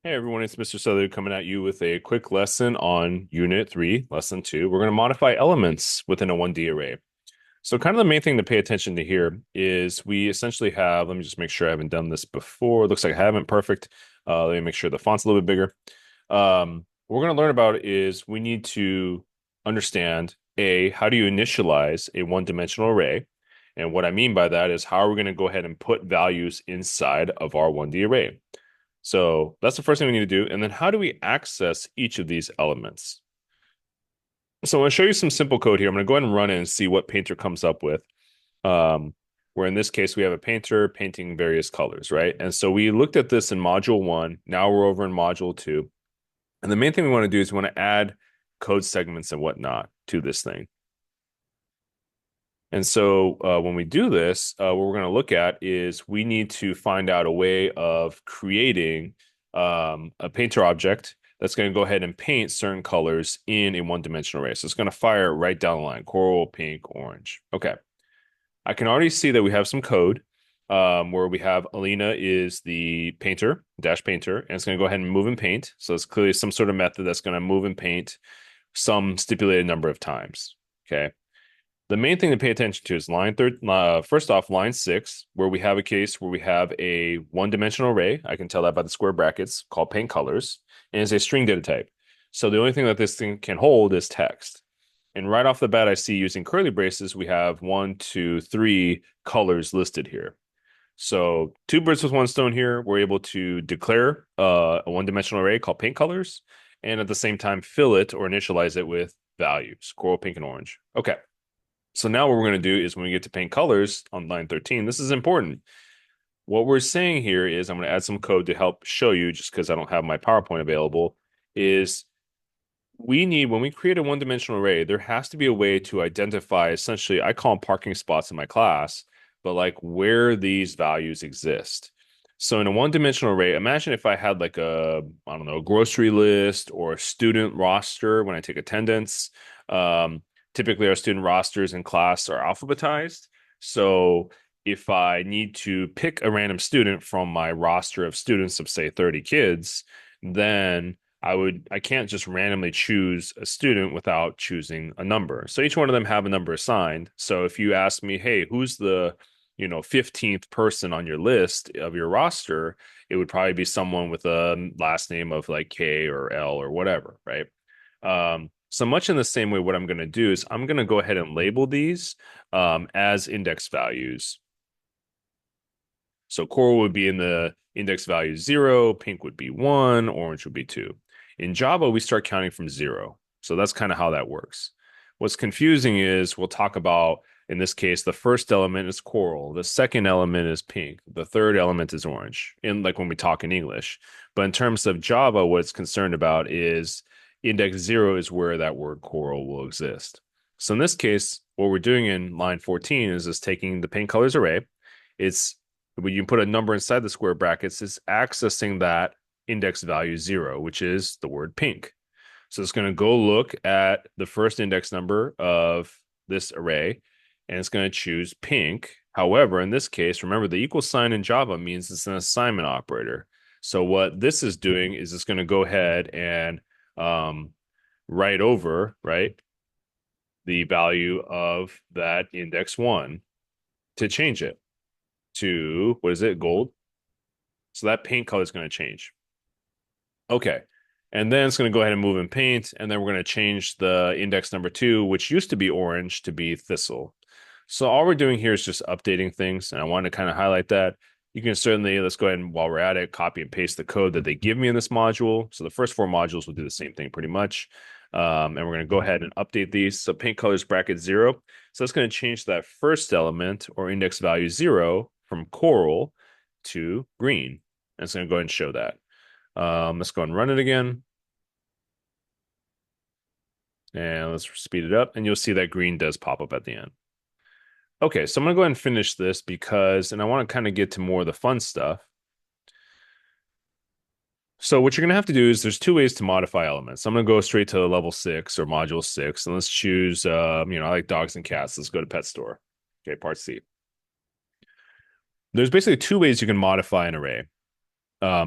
Hey everyone, it's Mr. Souther coming at you with a quick lesson on Unit 3, Lesson 2. We're going to modify elements within a 1D array. So kind of the main thing to pay attention to here is we essentially have, let me just make sure I haven't done this before. It looks like I haven't. Perfect. Let me make sure the font's a little bit bigger. What we're going to learn about is we need to understand, how do you initialize a one-dimensional array? And what I mean by that is how are we going to go ahead and put values inside of our 1D array? So that's the first thing we need to do. And then how do we access each of these elements? So I'm going to show you some simple code here. I'm going to go ahead and run it and see what Painter comes up with. Where in this case, we have a painter painting various colors, right? And so we looked at this in module 1. Now we're over in module 2. And the main thing we want to do is we want to add code segments and whatnot to this thing. And so when we do this, what we're going to look at is we need to find out a way of creating a painter object that's going to go ahead and paint certain colors in a one-dimensional array. So it's going to fire right down the line, coral, pink, orange. Okay. I can already see that we have some code where we have Alina is the painter, dash painter, and it's going to go ahead and move and paint. So it's clearly some sort of method that's going to move and paint some stipulated number of times. Okay. The main thing to pay attention to is first off, line 6, where we have a case where we have a one-dimensional array. I can tell that by the square brackets called paint colors, and it's a string data type. So the only thing that this thing can hold is text. And right off the bat, I see using curly braces, we have 1, 2, 3 colors listed here. So two birds with one stone here. We're able to declare a one-dimensional array called paint colors, and at the same time fill it or initialize it with values, coral, pink, and orange. Okay. So now what we're going to do is when we get to paint colors on line 13, this is important. What we're saying here is I'm going to add some code to help show you, just because I don't have my PowerPoint available, is when we create a one-dimensional array, there has to be a way to identify, essentially, I call them parking spots in my class, but like where these values exist. So in a one-dimensional array, imagine if I had like I don't know, a grocery list or a student roster when I take attendance. Typically, our student rosters in class are alphabetized. So if I need to pick a random student from my roster of students of, say, 30 kids, then I can't just randomly choose a student without choosing a number. So each one of them have a number assigned. So if you ask me, hey, who's the 15th person on your list of your roster, it would probably be someone with a last name of like K or L or whatever, right? So much in the same way, what I'm going to do is I'm going to go ahead and label these as index values. So coral would be in the index value 0, pink would be 1, orange would be 2. In Java, we start counting from 0. So that's kind of how that works. What's confusing is we'll talk about, in this case, the first element is coral, the second element is pink, the third element is orange, like when we talk in English. But in terms of Java, what it's concerned about is index 0 is where that word coral will exist. So in this case, what we're doing in line 14 is just taking the paint colors array. It's when you put a number inside the square brackets, it's accessing that index value 0, which is the word pink. So it's going to go look at the first index number of this array, and it's going to choose pink. However, in this case, remember the equal sign in Java means it's an assignment operator. So what this is doing is it's going to go ahead and write over, right, the value of that index 1 to change it to, what is it, gold? So that paint color is going to change. Okay. And then it's going to go ahead and move and paint. And then we're going to change the index number 2, which used to be orange, to be thistle. So all we're doing here is just updating things. And I want to kind of highlight that. You can certainly, let's go ahead and while we're at it, copy and paste the code that they give me in this module. So the first 4 modules will do the same thing pretty much. And we're going to go ahead and update these. So paint colors bracket 0. So it's going to change that first element or index value 0 from coral to green. And it's going to go ahead and show that. Let's go and run it again. And let's speed it up. And you'll see that green does pop up at the end. Okay, so I'm going to go ahead and finish this and I want to kind of get to more of the fun stuff. So what you're going to have to do is there's 2 ways to modify elements. I'm going to go straight to level 6 or module 6, and let's choose, I like dogs and cats. Let's go to pet store. Okay, part C. There's basically 2 ways you can modify an array.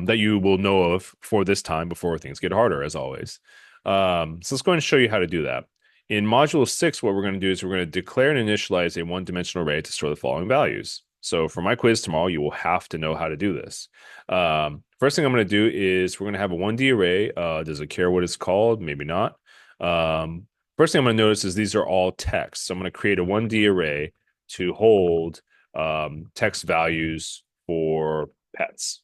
that you will know of for this time before things get harder, as always. So let's go ahead and show you how to do that. In module 6, what we're going to do is we're going to declare and initialize a one-dimensional array to store the following values. So for my quiz tomorrow, you will have to know how to do this. First thing I'm going to do is we're going to have a 1D array. Does it care what it's called? Maybe not. First thing I'm going to notice is these are all text. So I'm going to create a 1D array to hold text values for pets.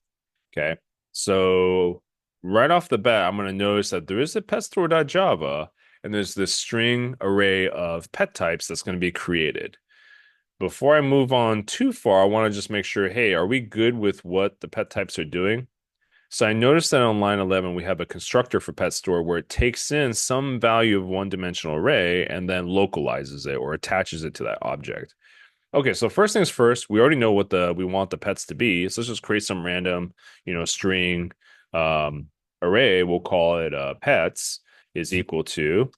Okay. So right off the bat, I'm going to notice that there is a petstore.java and there's this string array of pet types that's going to be created. Before I move on too far, I want to just make sure, hey, are we good with what the pet types are doing? So I noticed that on line 11, we have a constructor for pet store where it takes in some value of one-dimensional array and then localizes it or attaches it to that object. Okay, so first things first, we already know what we want the pets to be. So let's just create some random, string array. We'll call it pets is equal to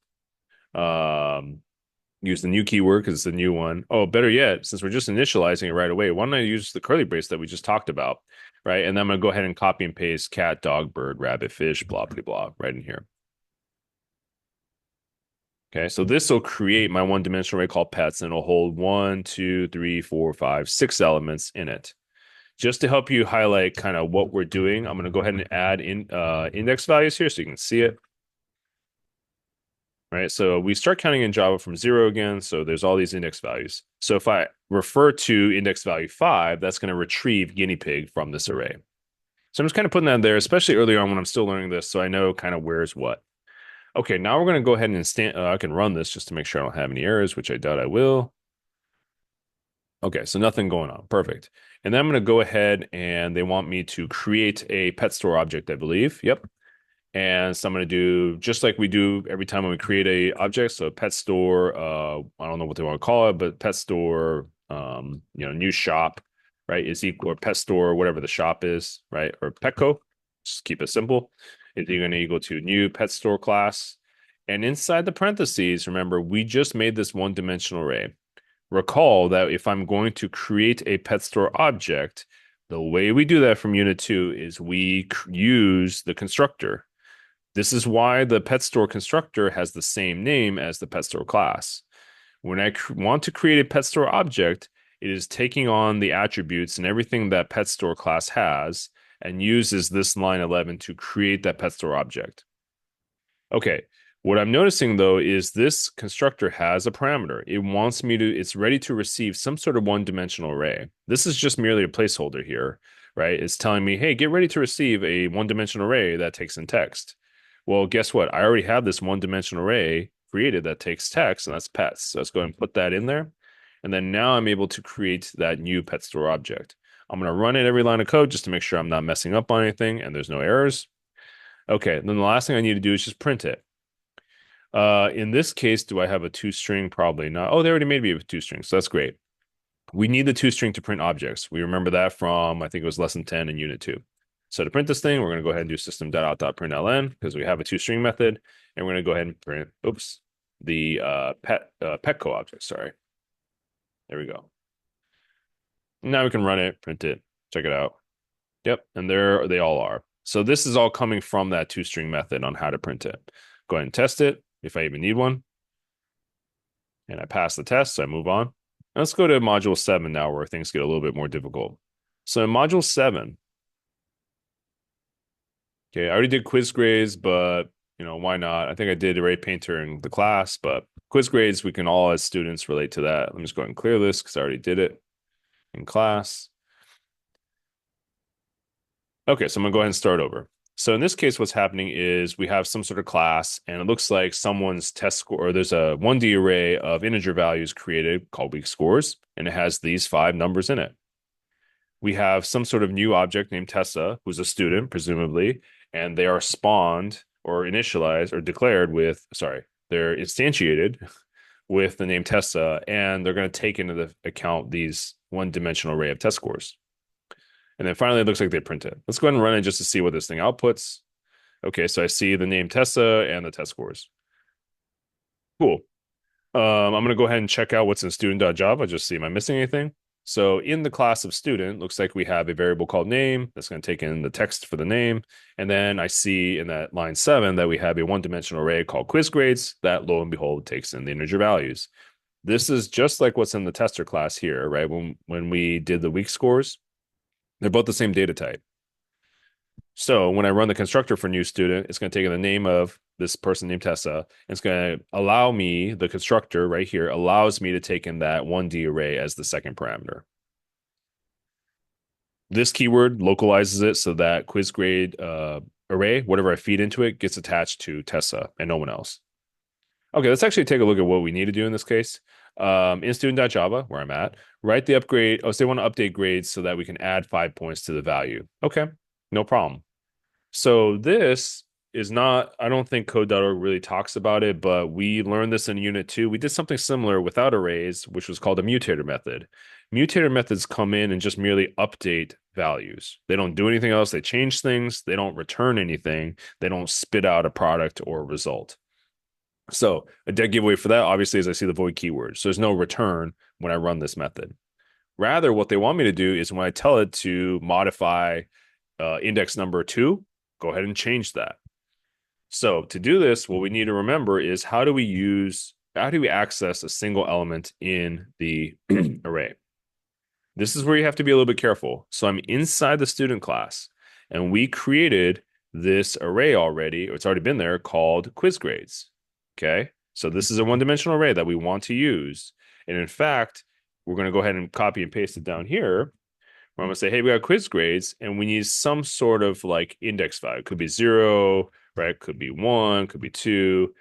use the new keyword because it's the new one. Oh, better yet, since we're just initializing it right away, why don't I use the curly brace that we just talked about, right? And then I'm gonna go ahead and copy and paste cat, dog, bird, rabbit, fish, blah, blah, blah, right in here. Okay, so this will create my one-dimensional array called pets, and it'll hold 1, 2, 3, 4, 5, 6 elements in it. Just to help you highlight kind of what we're doing, I'm going to go ahead and add in index values here so you can see it. All right, so we start counting in Java from 0 again, so there's all these index values. So if I refer to index value 5, that's going to retrieve guinea pig from this array. So I'm just kind of putting that there, especially early on when I'm still learning this, so I know kind of where's what. Okay, now we're going to go ahead and I can run this just to make sure I don't have any errors, which I doubt I will. Okay, so nothing going on. Perfect. And then I'm going to go ahead and they want me to create a pet store object, I believe. Yep. And so I'm going to do just like we do every time when we create a object. So pet store, I don't know what they want to call it, but pet store, new shop, right, is equal, or pet store, whatever the shop is, right, or Petco. Just keep it simple. Is going to equal to new pet store class. And inside the parentheses, remember, we just made this one-dimensional array. Recall that if I'm going to create a pet store object, the way we do that from Unit 2 is we use the constructor. This is why the pet store constructor has the same name as the pet store class. When I want to create a pet store object, it is taking on the attributes and everything that pet store class has and uses this line 11 to create that pet store object. Okay, what I'm noticing though is this constructor has a parameter. It's ready to receive some sort of one-dimensional array. This is just merely a placeholder here, right? It's telling me, hey, get ready to receive a one-dimensional array that takes in text. Well, guess what? I already have this one-dimensional array created that takes text, and that's pets. So let's go ahead and put that in there. And then now I'm able to create that new pet store object. I'm going to run it every line of code just to make sure I'm not messing up on anything and there's no errors. Okay, then the last thing I need to do is just print it. In this case, do I have a toString? Probably not. Oh, they already made me a toString, so that's great. We need the toString to print objects. We remember that from, I think it was lesson 10 in Unit 2. So to print this thing, we're going to go ahead and do system.out.println because we have a toString method, and we're going to go ahead and print, the Petco object, sorry. There we go. Now we can run it, print it, check it out. Yep, and there they all are. So this is all coming from that toString method on how to print it. Go ahead and test it if I even need one. And I pass the test, so I move on. Let's go to module 7 now where things get a little bit more difficult. So in module 7, okay, I already did quiz grades, but why not? I think I did array painter in the class, but quiz grades, we can all as students relate to that. Let me just go ahead and clear this because I already did it in class. Okay, so I'm gonna go ahead and start over. So in this case, what's happening is we have some sort of class, and it looks like someone's test score, or there's a 1D array of integer values created called weak scores, and it has these 5 numbers in it. We have some sort of new object named Tessa, who's a student, presumably, and they are spawned or initialized or declared with, they're instantiated with the name Tessa, and they're going to take into the account these one-dimensional array of test scores. And then finally, it looks like they print it. Let's go ahead and run it just to see what this thing outputs. Okay, so I see the name Tessa and the test scores. Cool. I'm going to go ahead and check out what's in student.java, just see, am I missing anything? So in the class of student, looks like we have a variable called name that's going to take in the text for the name. And then I see in that line 7 that we have a one-dimensional array called quiz grades that, lo and behold, takes in the integer values. This is just like what's in the tester class here, right? When we did the week scores, they're both the same data type. So when I run the constructor for new student, it's going to take in the name of this person named Tessa. It's going to allow me, the constructor right here, allows me to take in that 1D array as the second parameter. This keyword localizes it so that quiz grade array, whatever I feed into it, gets attached to Tessa and no one else. Okay, let's actually take a look at what we need to do in this case. In student.java, where I'm at, write the upgrade. Oh, so they want to update grades so that we can add 5 points to the value. Okay, no problem. So this is not, I don't think code.org really talks about it, but we learned this in unit 2. We did something similar without arrays, which was called a mutator method. Mutator methods come in and just merely update values. They don't do anything else. They change things. They don't return anything. They don't spit out a product or a result. So a dead giveaway for that, obviously, is I see the void keyword. So there's no return when I run this method. Rather, what they want me to do is when I tell it to modify index number 2, go ahead and change that. So to do this, what we need to remember is how do we access a single element in the array? This is where you have to be a little bit careful. So I'm inside the student class, and we created this array already, or it's already been there, called quiz grades. Okay, so this is a one-dimensional array that we want to use. And in fact, we're going to go ahead and copy and paste it down here. Where I'm going to say, hey, we got quiz grades, and we need some sort of like index value. It could be 0, right? Could be 1, could be 2.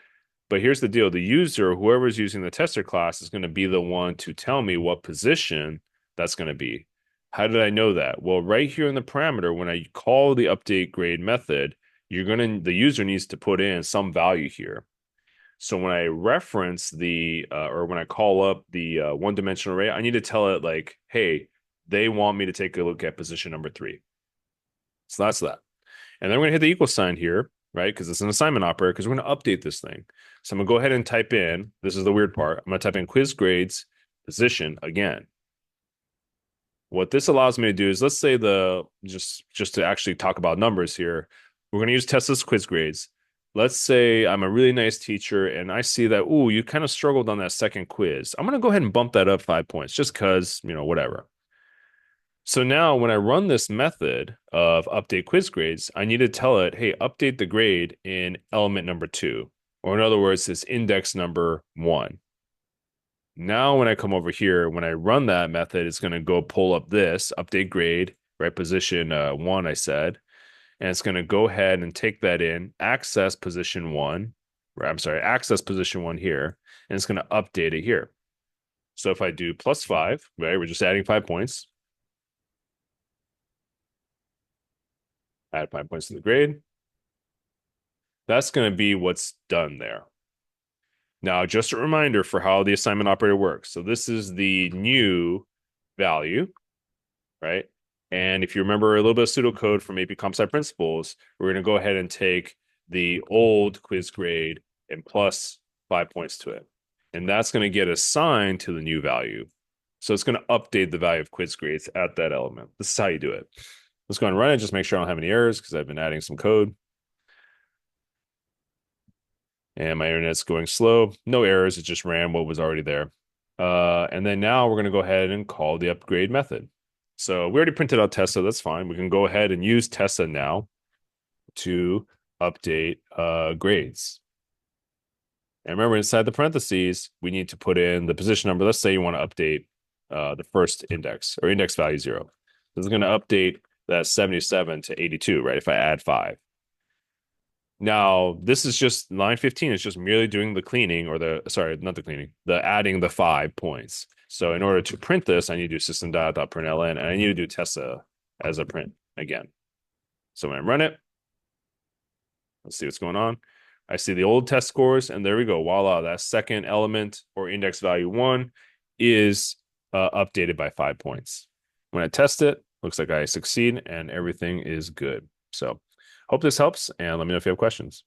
But here's the deal. The user, whoever's using the tester class, is going to be the one to tell me what position that's going to be. How did I know that? Well, right here in the parameter, when I call the update grade method, the user needs to put in some value here. So when I reference or when I call up the one-dimensional array, I need to tell it like, hey, they want me to take a look at position number 3. So that's that. And then we're going to hit the equal sign here, right? Because it's an assignment operator, because we're going to update this thing. So I'm going to go ahead and type in, this is the weird part, I'm going to type in quiz grades position again. What this allows me to do is, let's say just to actually talk about numbers here, we're going to use Tesla's quiz grades. Let's say I'm a really nice teacher and I see that, ooh, you kind of struggled on that second quiz. I'm going to go ahead and bump that up 5 points just because, whatever. So now when I run this method of update quiz grades, I need to tell it, hey, update the grade in element number 2, or in other words, it's index number 1. Now when I come over here, when I run that method, it's going to go pull up this update grade, right? Position 1, I said, and it's going to go ahead and take that in, access position 1, access position 1 here, and it's going to update it here. So if I do +5, right, we're just adding 5 points. Add 5 points to the grade. That's going to be what's done there. Now, just a reminder for how the assignment operator works. So this is the new value, right? And if you remember a little bit of pseudocode from AP Comp Sci Principles, we're going to go ahead and take the old quiz grade and plus 5 points to it. And that's going to get assigned to the new value. So it's going to update the value of quiz grades at that element. This is how you do it. Let's go and run it. Just make sure I don't have any errors because I've been adding some code. And my internet's going slow. No errors. It just ran what was already there. And then now we're going to go ahead and call the upgrade method. So we already printed out Tessa. That's fine. We can go ahead and use Tessa now to update grades. And remember, inside the parentheses, we need to put in the position number. Let's say you want to update the first index or index value 0. This is going to update that 77 to 82, right? If I add 5. Now, this is just line 15 is just merely doing the cleaning the adding the 5 points. So in order to print this, I need to do system.println, and I need to do Tessa as a print again. So when I run it, let's see what's going on. I see the old test scores, and there we go. Voila, that second element or index value 1 is updated by 5 points. When I test it, looks like I succeed and everything is good. So hope this helps, and let me know if you have questions.